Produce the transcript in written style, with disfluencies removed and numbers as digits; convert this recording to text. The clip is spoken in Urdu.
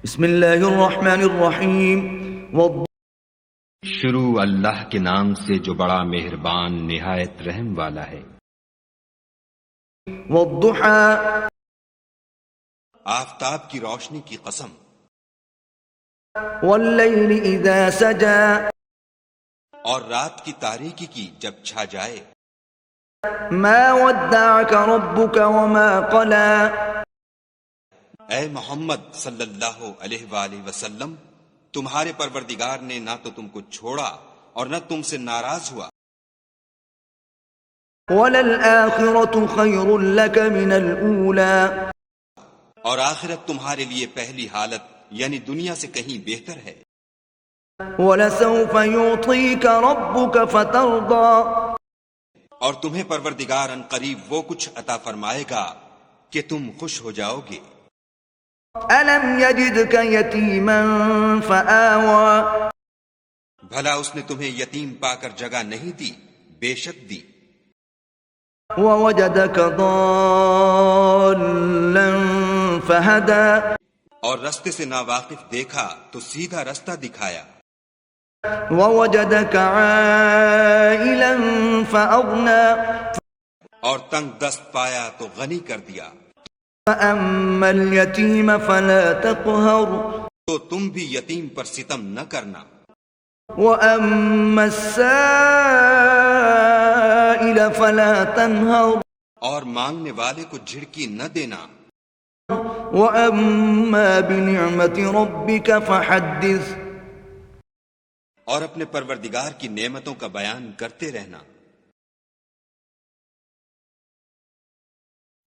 بسم اللہ الرحمن الرحیم شروع اللہ کے نام سے جو بڑا مہربان نہایت رحم والا ہے۔ والضحى آفتاب کی روشنی کی قسم، واللیل اذا سجا اور رات کی تاریکی کی جب چھا جائے۔ ما ودعك ربك وما قلى اے محمد صلی اللہ علیہ وآلہ وسلم، تمہارے پروردگار نے نہ تو تم کو چھوڑا اور نہ تم سے ناراض ہوا۔ وللآخرة خير لك من الأولى اور آخرت تمہارے لیے پہلی حالت یعنی دنیا سے کہیں بہتر ہے۔ ولسوف يعطيك ربك فترضى اور تمہیں پروردگار ان قریب وہ کچھ عطا فرمائے گا کہ تم خوش ہو جاؤ گے۔ ألم يجدك يتيما فآوى بھلا اس نے تمہیں یتیم پا کر جگہ نہیں دی؟ بے شک دی۔ ووجدك ضالا فهدى اور رستے سے ناواقف دیکھا تو سیدھا رستہ دکھایا۔ ووجدك عائلا فأغنى اور تنگ دست پایا تو غنی کر دیا۔ فأما اليتيم فلا تقهر تو تم بھی یتیم پر ستم نہ کرنا، وأما السائل فلا تنهر اور مانگنے والے کو جھڑکی نہ دینا۔ وأما بنعمة ربك فحدث اور اپنے پروردگار کی نعمتوں کا بیان کرتے رہنا۔